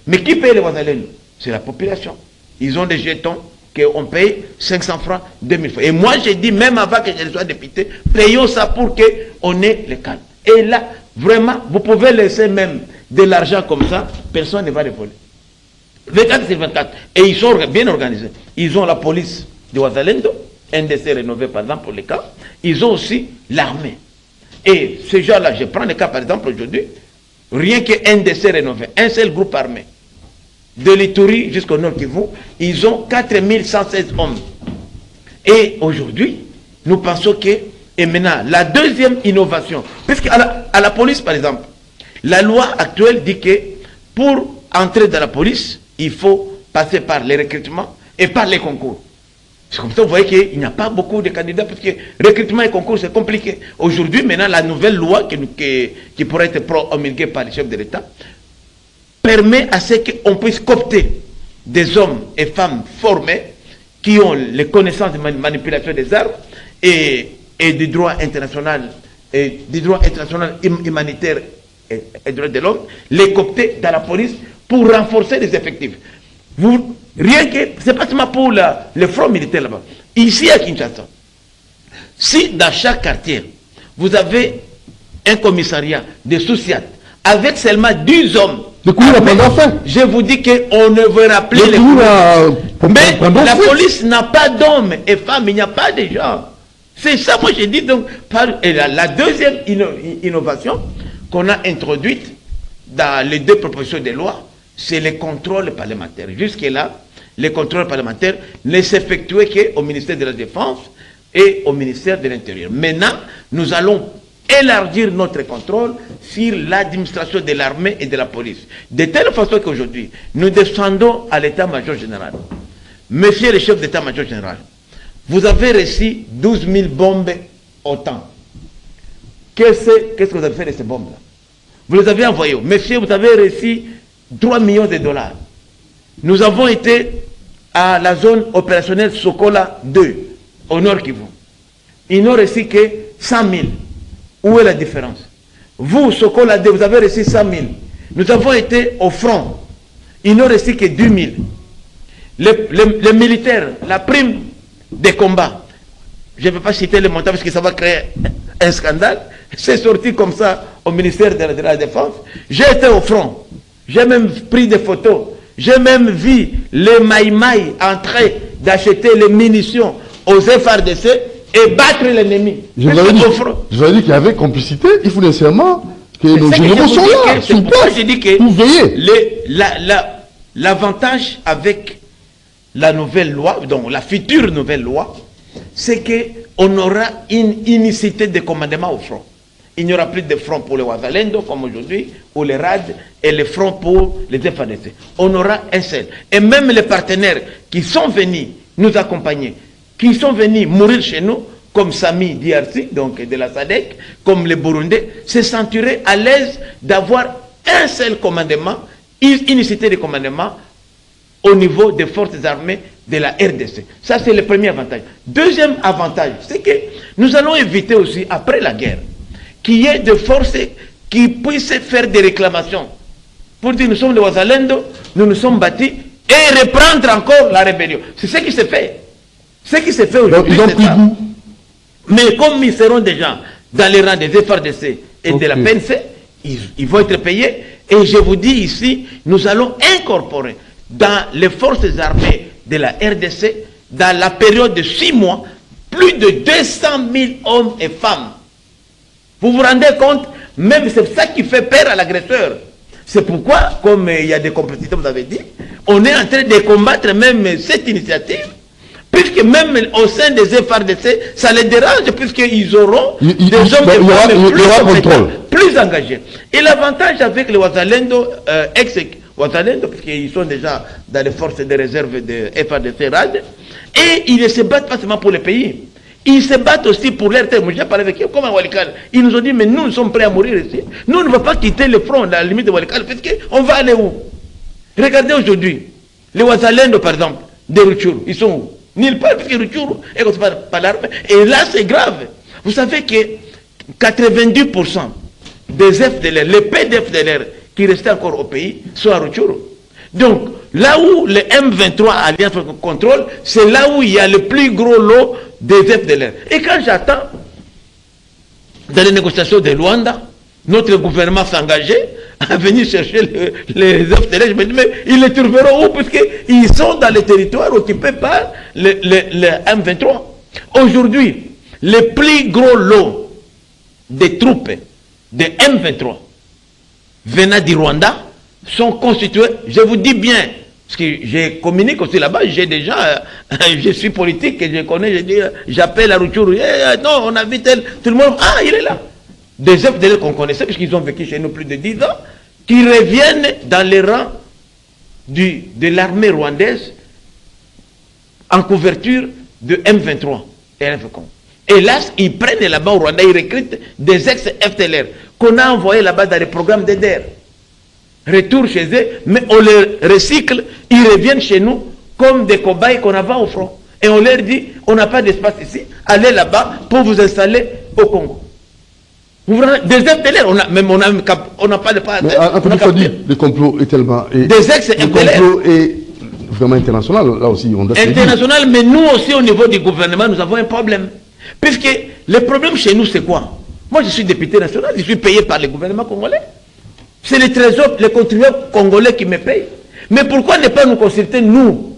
mais qui paye les Wazalendo? C'est la population. Ils ont des jetons qu'on paye 500 francs, 2000 francs. Et moi, j'ai dit, même avant que je sois député, payons ça pour qu'on ait le calme. Et là, vraiment, vous pouvez laisser même de l'argent comme ça, personne ne va le voler. 24 sur 24. Et ils sont bien organisés. Ils ont la police de Wazalendo, NDC rénové par exemple pour les cas. Ils ont aussi l'armée. Et ces gens-là, je prends le cas par exemple aujourd'hui, rien que NDC rénové, un seul groupe armé, de l'Ituri jusqu'au Nord Kivu, ils ont 4116 hommes. Et aujourd'hui, nous pensons que, et maintenant, la deuxième innovation, puisqu'à la police par exemple, la loi actuelle dit que pour entrer dans la police, il faut passer par les recrutements et par les concours. C'est comme ça, vous voyez qu'il n'y a pas beaucoup de candidats, parce que recrutement et concours, c'est compliqué. Aujourd'hui, maintenant, la nouvelle loi qui pourrait être promulguée par le chef de l'État permet à ce qu'on puisse coopter des hommes et femmes formés qui ont les connaissances de manipulation des armes et du droit international humanitaire et droits de l'homme, les coopter dans la police pour renforcer les effectifs. Rien que, c'est pas seulement pour le front militaire là-bas. Ici à Kinshasa, si dans chaque quartier, vous avez un commissariat de sous-SIAT avec seulement 10 hommes, je vous dis qu'on ne verra plus les mais la police n'a pas d'hommes et femmes, il n'y a pas de gens. C'est ça, moi j'ai dit. Donc, et la deuxième innovation qu'on a introduite dans les deux propositions de loi, c'est les contrôles parlementaires. Jusque-là, les contrôles parlementaires ne s'effectuaient qu'au ministère de la Défense et au ministère de l'Intérieur. Maintenant, nous allons élargir notre contrôle sur l'administration de l'armée et de la police. De telle façon qu'aujourd'hui, nous descendons à l'état-major général. Monsieur le chef d'état-major général, vous avez reçu 12 000 bombes OTAN. Qu'est-ce que vous avez fait de ces bombes-là? Vous les avez envoyées. Monsieur, vous avez reçu 3 millions de dollars. Nous avons été à la zone opérationnelle Sokola 2, au nord Kivu. Ils n'ont reçu que 100 000. Où est la différence? Vous, Sokola 2, vous avez reçu 100 000. Nous avons été au front. Ils n'ont reçu que 2 000. Les militaires, la prime des combats, je ne vais pas citer le montant parce que ça va créer un scandale. C'est sorti comme ça au ministère de la Défense. J'ai été au front. J'ai même pris des photos. J'ai même vu les Maïmaï en train d'acheter les munitions aux FRDC et battre l'ennemi. Je vous avais dit qu'il y avait complicité. Il faut nécessairement que nos généraux soient là. C'est pourquoi j'ai dit que vous veillez. L'avantage avec la nouvelle loi, donc la future nouvelle loi, c'est qu'on aura une unicité de commandement au front. Il n'y aura plus de front pour les Wazalendo comme aujourd'hui, ou les RAD, et le front pour les FADC. On aura un seul. Et même les partenaires qui sont venus nous accompagner, qui sont venus mourir chez nous, comme Sami DRC, donc de la SADC, comme les Burundais, se sentiraient à l'aise d'avoir un seul commandement, une unicité de commandement au niveau des forces armées de la RDC. Ça, c'est le premier avantage. Deuxième avantage, c'est que nous allons éviter aussi, après la guerre, qu'il y ait des forces qui puissent faire des réclamations. Pour dire, nous sommes les Wazalendo, nous nous sommes battus, et reprendre encore la rébellion. C'est ce qui se fait. Ce qui se fait aujourd'hui, c'est ça. Mais comme ils seront déjà dans les rangs des FRDC et de la PNC, ils vont être payés. Et je vous dis ici, nous allons incorporer dans les forces armées de la RDC, dans la période de 6 mois, plus de 200 000 hommes et femmes. Vous vous rendez compte? Même c'est ça qui fait peur à l'agresseur. C'est pourquoi, comme il y a des complicités, vous avez dit, on est en train de combattre même cette initiative, puisque même au sein des FRDC, ça les dérange, puisqu'ils auront des hommes et femmes plus engagés. Et l'avantage avec les Wazalendo, ex-Wazalendo, puisqu'ils sont déjà dans les forces de réserve de FRDC RAD, et ils ne se battent pas seulement pour le pays. Ils se battent aussi pour leur terre. Moi, j'ai parlé avec eux, comme à Walikale. Ils nous ont dit, mais nous sommes prêts à mourir ici. Nous ne voulons pas quitter le front, la limite de Walikale, parce qu'on va aller où? Regardez aujourd'hui, les Wazalendo, par exemple, de Rutshuru, ils sont où? Nulle part, parce que Rutshuru est contrôlé par l'armée. Et là, c'est grave. Vous savez que 90% des FDLR, les PDFDLR qui restaient encore au pays, sont à Rutshuru. Donc, là où le M23 Alliance contrôle, c'est là où il y a le plus gros lot des FDLR. Et quand j'attends, dans les négociations de Luanda, notre gouvernement s'engageait à venir chercher les FDLR, je me dis, mais ils les trouveront où? Puisqu'ils sont dans les territoires occupés par le M23. Aujourd'hui, le plus gros lot des troupes de M23 venant du Rwanda sont constitués, je vous dis bien, parce que je communique aussi là-bas, j'ai déjà, je suis politique, et je connais, je dis, j'appelle à Rutshuru, non, on a vu tel, tout le monde, ah, il est là. Des FDL qu'on connaissait, puisqu'ils ont vécu chez nous plus de 10 ans, qui reviennent dans les rangs de l'armée rwandaise en couverture de M23 et RFCOM. Et là, ils prennent là-bas au Rwanda, ils recrutent des ex-FDLR qu'on a envoyés là-bas dans les programmes d'EDER. Retour chez eux, mais on les recycle, ils reviennent chez nous comme des cobayes qu'on avait au front. Et on leur dit, on n'a pas d'espace ici, allez là-bas pour vous installer au Congo. Vous voyez, des FDLR, on n'a pas de part. Le complot est tellement... des ex-FDLR. Le complot est vraiment international, là aussi. International, mais nous aussi au niveau du gouvernement, nous avons un problème. Puisque le problème chez nous, c'est quoi? Moi, je suis député national, je suis payé par le gouvernement congolais. C'est les trésors, les contribuables congolais qui me payent. Mais pourquoi ne pas nous consulter, nous,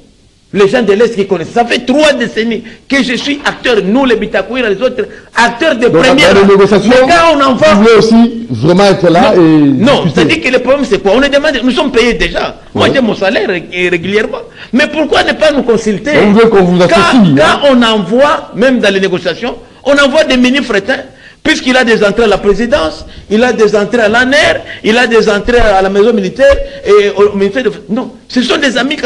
les gens de l'Est qui connaissent? Ça fait 3 décennies que je suis acteur, nous, les Bitakouira, les autres, acteurs de première. Dans les négociations, mais quand on envoie... Vous voulez aussi vraiment être là non, et... Non, c'est-à-dire que le problème, c'est quoi? On est demandé, nous sommes payés déjà. Moi, j'ai mon salaire régulièrement. Mais pourquoi ne pas nous consulter? On veut qu'on vous associe. Quand on envoie, même dans les négociations, on envoie des mini-frétins, Puisqu'il a des entrées à la présidence, il a des entrées à l'ANER, il a des entrées à la maison militaire et au ministère de... Non, ce sont des amis.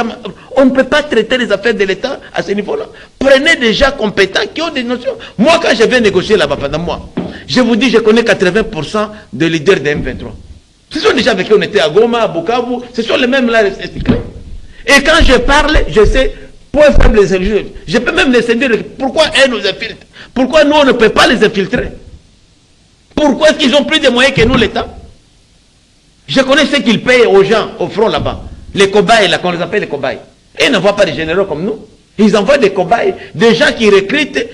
On ne peut pas traiter les affaires de l'État à ce niveau-là. Prenez des gens compétents qui ont des notions. Moi, quand je vais négocier là-bas pendant moi, je vous dis, je connais 80% des leaders de M23. Ce sont des gens avec qui on était à Goma, à Bukavu, ce sont les mêmes là. Et quand je parle, je sais, point faible, je peux même les séduire. Pourquoi elles nous infiltrent? Pourquoi nous, on ne peut pas les infiltrer? Pourquoi est-ce qu'ils ont plus de moyens que nous, l'État? Je connais ce qu'ils payent aux gens au front là-bas. Les cobayes, là, qu'on les appelle les cobayes. Et ils n'envoient pas des généraux comme nous. Ils envoient des cobayes, des gens qui recrutent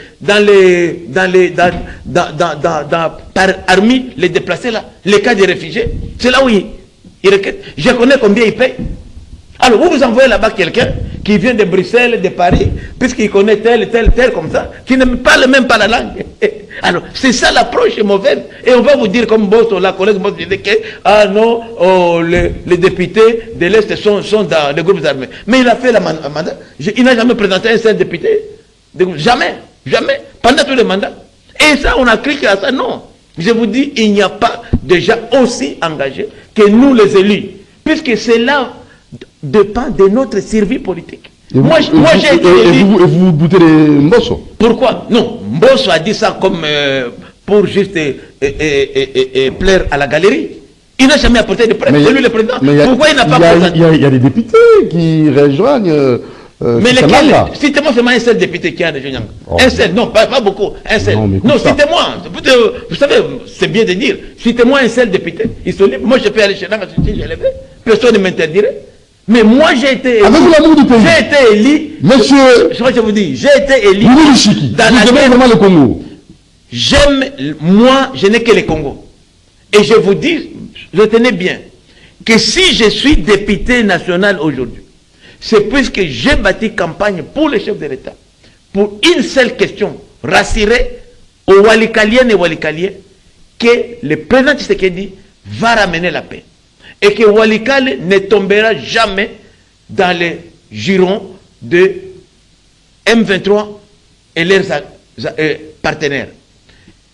par armée les déplacés là, les cas des réfugiés. C'est là où ils recrutent. Je connais combien ils payent. Alors vous envoyez là-bas quelqu'un qui vient de Bruxelles, de Paris, puisqu'il connaît tel comme ça, qui ne parle même pas la langue. Alors c'est ça l'approche mauvaise. Et on va vous dire comme Bosso, la collègue Bosso disait que ah non, les députés de l'Est sont dans les groupes armés. Mais il a fait la mandat. Il n'a jamais présenté un seul député. Jamais. Pendant tous les mandats. Et ça, on a cliqué à ça. Non. Je vous dis, il n'y a pas de gens aussi engagés que nous les élus. Puisque cela dépend de notre survie politique. Moi, j'ai été élu. Et vous boutez les Mbosso. Pourquoi? Non, Mbosso a dit ça comme pour juste plaire à la galerie. Il n'a jamais apporté de preuves. C'est lui le président. Pourquoi il n'a pas présenté? Il y a des députés qui rejoignent. Mais lesquels? Citez-moi seulement un seul député qui a rejoint. Un seul, non, pas beaucoup. Un seul. Non, citez-moi. Vous savez, c'est bien de dire. Citez-moi un seul député. Ils sont libres. Moi, je peux aller chez Nanga, j'ai levé. Personne ne m'interdirait. Mais moi, j'ai été élu. Avec l'amour du pays. J'ai été élu. Monsieur. Je vous dis, j'ai été élu. Vous aimez vraiment le Congo? Moi, je n'ai que le Congo. Et je vous dis, retenez bien, que si je suis député national aujourd'hui, c'est puisque j'ai bâti campagne pour le chef de l'État, pour une seule question, rassurer aux Walikaliennes et Walikaliens que le président Tshisekedi va ramener la paix. Et que Walikale ne tombera jamais dans les girons de M23 et leurs partenaires.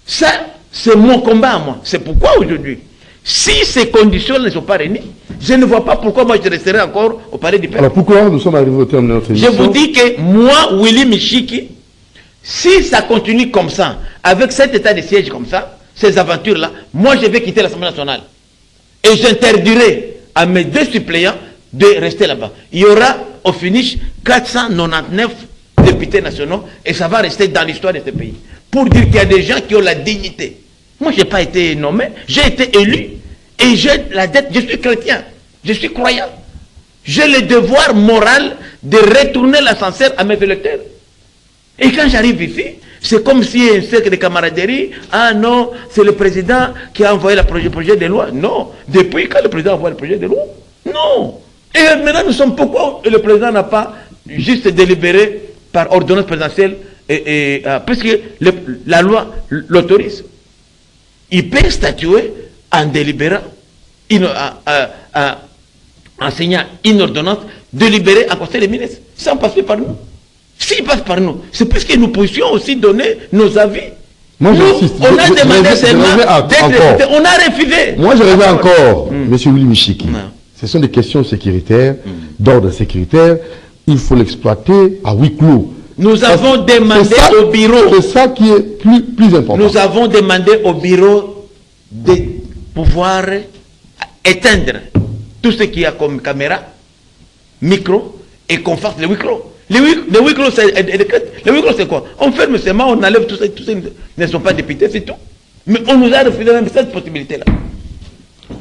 Ça, c'est mon combat à moi. C'est pourquoi aujourd'hui, si ces conditions ne sont pas réunies, je ne vois pas pourquoi moi je resterai encore au palais du peuple. Alors pourquoi nous sommes arrivés au terme de notre émission? Je vous dis que moi, Willy Michiki, si ça continue comme ça, avec cet état de siège comme ça, ces aventures-là, moi je vais quitter l'Assemblée nationale. Et j'interdirai à mes deux suppléants de rester là-bas. Il y aura au finish 499 députés nationaux et ça va rester dans l'histoire de ce pays. Pour dire qu'il y a des gens qui ont la dignité. Moi, je n'ai pas été nommé, j'ai été élu et j'ai la dette, je suis chrétien, je suis croyant. J'ai le devoir moral de retourner l'ascenseur à mes électeurs. Et quand j'arrive ici, c'est comme si un cercle de camaraderie, ah non, c'est le président qui a envoyé le projet de loi. Non, depuis quand le président envoie le projet de loi? Non. Et maintenant, nous sommes pourquoi le président n'a pas juste délibéré par ordonnance présidentielle, puisque la loi l'autorise. Il peut statuer en délibérant, en signant une ordonnance délibérée en conseil des ministres, sans passer par nous. S'il passe par nous, c'est parce que nous puissions aussi donner nos avis. Moi, nous, on a demandé seulement d'être député, on a refusé. Moi, je reviens encore, Monsieur Willy Michiki. Ce sont des questions sécuritaires, d'ordre sécuritaire. Il faut l'exploiter à huis clos. Nous avons demandé au bureau. C'est ça qui est plus important. Nous avons demandé au bureau de pouvoir éteindre tout ce qu'il y a comme caméra, micro, et qu'on fasse le huis clos. Le huis clos, c'est quoi? On ferme seulement, on enlève tout ça, ne sont pas députés, c'est tout. Mais on nous a refusé même cette possibilité-là.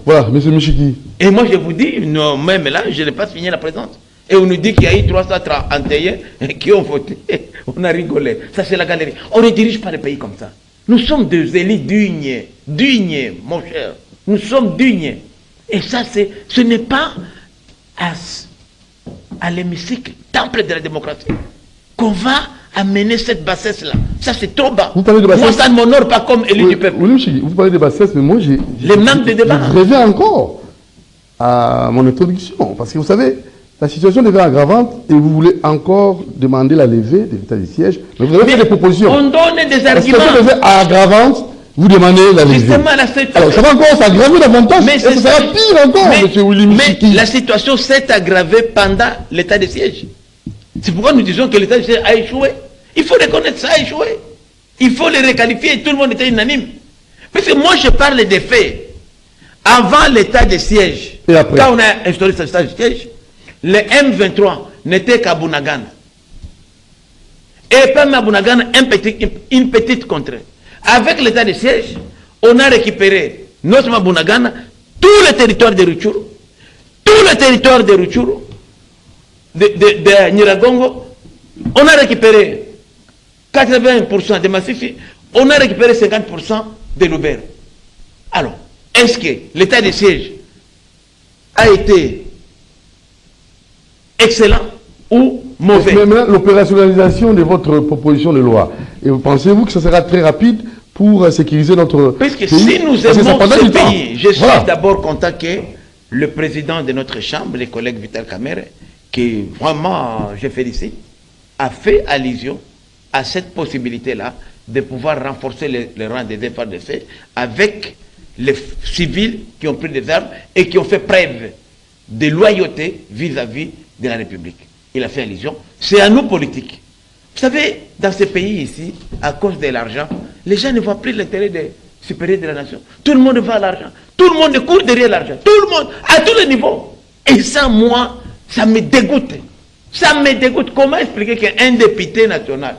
Voilà, M. Michiki. Et moi, je vous dis, non, même là, je n'ai pas signé la présence. Et on nous dit qu'il y a eu 331 qui ont voté. On a rigolé. Ça, c'est la galerie. On ne dirige pas le pays comme ça. Nous sommes des élus dignes, mon cher. Nous sommes dignes. Et ça, ce n'est pas à l'hémicycle, temple de la démocratie, qu'on va amener cette bassesse-là. Ça, c'est trop bas. Moi, ça ne m'honore pas comme élu du peuple. Oui, vous parlez de bassesse, mais moi, les manques de débat. Je reviens encore à mon introduction. Parce que vous savez, la situation devient aggravante et vous voulez encore demander la levée de l'état du siège. Mais vous avez fait des propositions. On donne des arguments. La situation devient aggravante Vous demandez la révision. Justement, la situation... Alors, ça va encore s'aggraver davantage. Mais ça sera pire encore, M. Willy Michiki. Mais la situation s'est aggravée pendant l'état de siège. C'est pourquoi nous disons que l'état de siège a échoué. Il faut reconnaître ça a échoué. Il faut le requalifier. Tout le monde était unanime. Parce que moi, je parle des faits. Avant l'état de siège, quand on a instauré ce état de siège, le M23 n'était qu'à Bunagana. Et pas à Bunagana, une petite contrée. Avec l'état de siège, on a récupéré, non seulement Bunagana, tout le territoire de Rutshuru, tout le territoire de Rutshuru, de Nyiragongo. On a récupéré 80% de Massifi, on a récupéré 50% de Lubero. Alors, est-ce que l'état de siège a été excellent ou mauvais? Mais maintenant, l'opérationnalisation de votre proposition de loi, et pensez-vous que ça sera très rapide pour sécuriser notre Parce que pays? si nous aimons ce pays, je suis d'abord content que le président de notre chambre, le collègue Vital Kamerhe, qui vraiment, je félicite, a fait allusion à cette possibilité-là de pouvoir renforcer les rangs des FARDC avec les civils qui ont pris des armes et qui ont fait preuve de loyauté vis-à-vis de la République. Il a fait allusion. C'est à nous politiques. Vous savez, dans ce pays ici, à cause de l'argent, les gens ne voient plus l'intérêt supérieur de la nation. Tout le monde va à l'argent. Tout le monde court derrière l'argent. Tout le monde, à tous les niveaux. Et ça, moi, ça me dégoûte. Ça me dégoûte. Comment expliquer qu'un député national,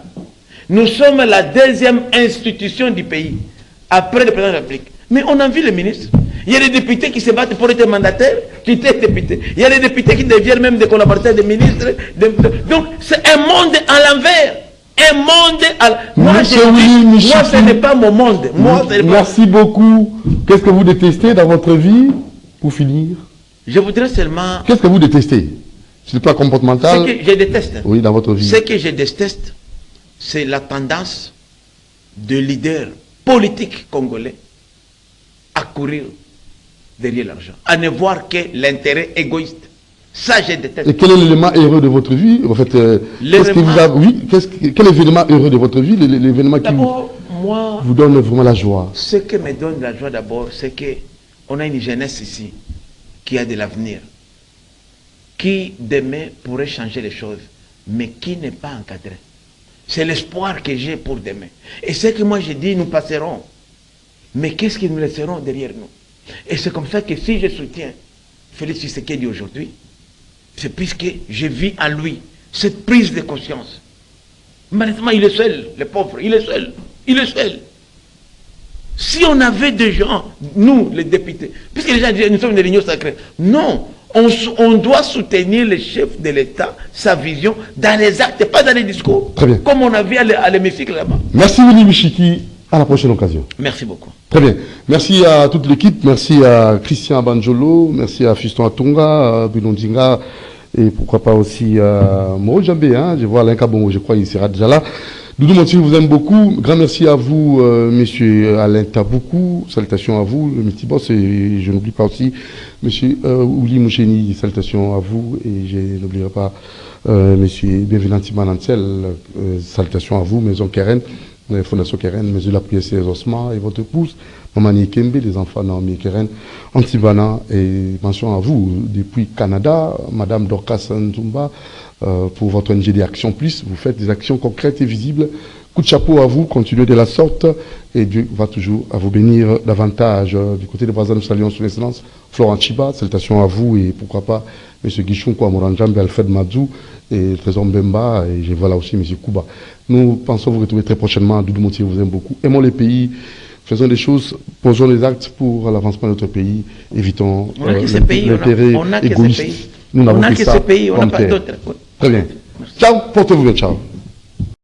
nous sommes la deuxième institution du pays, après le président de la République. Mais on a vu les ministres. Il y a des députés qui se battent pour être mandataires, qui étaient députés. Il y a des députés qui deviennent même des collaborateurs des ministres. Donc, c'est un monde à l'envers. Un monde à moi, ce n'est pas mon monde. Merci beaucoup. Qu'est-ce que vous détestez dans votre vie, pour finir? Je voudrais seulement... Qu'est-ce que vous détestez? Sur le plan comportemental? Ce que je déteste. Oui, dans votre vie. Ce que je déteste, c'est la tendance de leaders politiques congolais à courir derrière l'argent, à ne voir que l'intérêt égoïste. Ça, je déteste. Et quel est l'élément heureux de votre vie? En fait, quel événement heureux de votre vie? L'événement qui vous donne vraiment la joie? Ce qui me donne la joie d'abord, c'est qu'on a une jeunesse ici qui a de l'avenir, qui demain pourrait changer les choses, mais qui n'est pas encadré. C'est l'espoir que j'ai pour demain. Et ce que moi je dis, nous passerons. Mais qu'est-ce que nous laisserons derrière nous? Et c'est comme ça que si je soutiens Félix Tshisekedi aujourd'hui, c'est puisque je vis en lui cette prise de conscience. Malheureusement, il est seul, le pauvre, il est seul. Il est seul. Si on avait des gens, nous, les députés, puisque les gens disent nous sommes des réunions sacrées, non, on doit soutenir le chef de l'État, sa vision, dans les actes, pas dans les discours. Très bien. Comme on a vu à l'hémicycle là-bas. Merci Willy Michiki. À la prochaine occasion. Merci beaucoup. Très bien. Merci à toute l'équipe. Merci à Christian Banjolo. Merci à Fiston Atunga, à Bilondinga. Et pourquoi pas aussi à Moro Djambé. Hein. Je vois Alain Kabongo, je crois qu'il sera déjà là. Doudou Montier vous aime beaucoup. Grand merci à vous, monsieur Alain Taboukou. Salutations à vous, le petit boss. Et je n'oublie pas aussi monsieur Ouli Moucheni. Salutations à vous. Et je n'oublierai pas monsieur Bienvenanti Manancel. Salutations à vous, Maison Keren. Fondation Keren, Mesure la prière et Osman et votre épouse, Maman Kembe, les enfants Naomi Keren, Antibana, et mention à vous depuis Canada, Madame Dorcas Nzumba, pour votre NGD Action Plus. Vous faites des actions concrètes et visibles. Coup de chapeau à vous, continuez de la sorte, et Dieu va toujours à vous bénir davantage. Du côté des voisins, nous saluons son excellence Florent Chiba, salutations à vous, et pourquoi pas M. Guichon, Moranjambe, Alfred Madzou, et Trésor Mbemba, et je vois là aussi M. Kouba. Nous pensons vous retrouver très prochainement. Doudou Montier vous aime beaucoup. Aimons les pays, faisons des choses, posons des actes pour l'avancement de notre pays. Évitons l'intérêt égoïste. Nous n'avons que ce pays, on n'a pas d'autre. Très bien. Ciao, portez-vous bien, ciao.